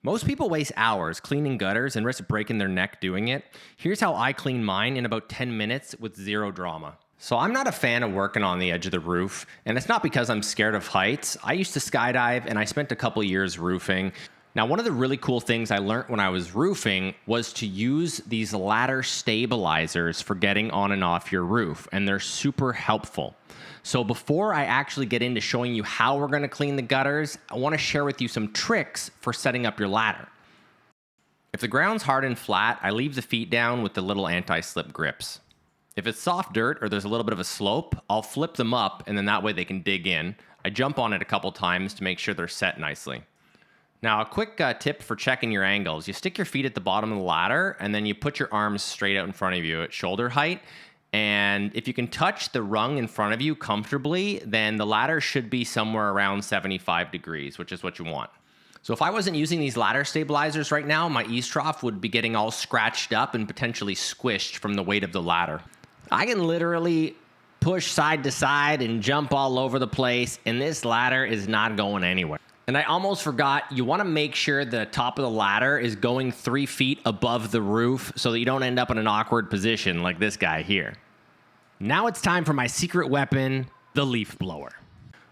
Most people waste hours cleaning gutters and risk breaking their neck doing it. Here's how I clean mine in about 10 minutes with zero drama. So I'm not a fan of working on the edge of the roof, and it's not because I'm scared of heights. I used to skydive and I spent a couple years roofing. Now, one of the really cool things I learned when I was roofing was to use these ladder stabilizers for getting on and off your roof, and they're super helpful. So before I actually get into showing you how we're going to clean the gutters, I want to share with you some tricks for setting up your ladder. If the ground's hard and flat, I leave the feet down with the little anti-slip grips. If it's soft dirt or there's a little bit of a slope, I'll flip them up and then that way they can dig in. I jump on it a couple times to make sure they're set nicely. Now, a quick tip for checking your angles. You stick your feet at the bottom of the ladder and then you put your arms straight out in front of you at shoulder height. And if you can touch the rung in front of you comfortably, then the ladder should be somewhere around 75 degrees, which is what you want. So if I wasn't using these ladder stabilizers right now, my eaves trough would be getting all scratched up and potentially squished from the weight of the ladder. I can literally push side to side and jump all over the place, and this ladder is not going anywhere. And I almost forgot, you want to make sure the top of the ladder is going 3 feet above the roof so that you don't end up in an awkward position like this guy here. Now it's time for my secret weapon, the leaf blower.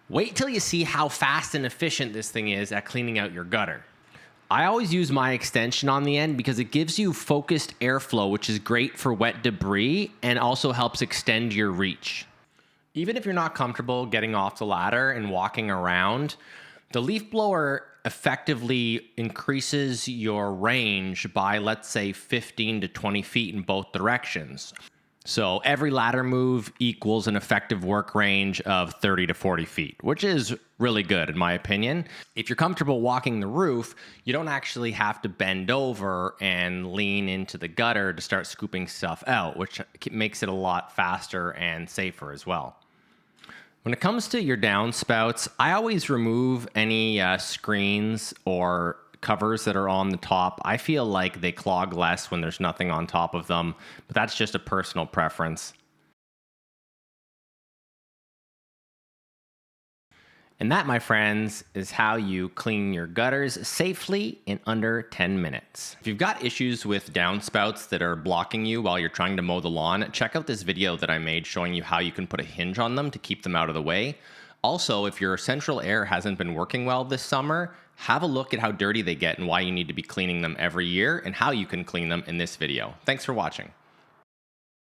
Wait till you see how fast and efficient this thing is at cleaning out your gutter. I always use my extension on the end because it gives you focused airflow, which is great for wet debris and also helps extend your reach. Even if you're not comfortable getting off the ladder and walking around, the leaf blower effectively increases your range by, let's say, 15 to 20 feet in both directions. So every ladder move equals an effective work range of 30 to 40 feet, which is really good in my opinion. If you're comfortable walking the roof, you don't actually have to bend over and lean into the gutter to start scooping stuff out, which makes it a lot faster and safer as well. When it comes to your downspouts, I always remove any screens or covers that are on the top. I feel like they clog less when there's nothing on top of them, but that's just a personal preference. And that, my friends, is how you clean your gutters safely in under 10 minutes. If you've got issues with downspouts that are blocking you while you're trying to mow the lawn, check out this video that I made showing you how you can put a hinge on them to keep them out of the way. Also, if your central air hasn't been working well this summer, have a look at how dirty they get and why you need to be cleaning them every year and how you can clean them in this video. Thanks for watching.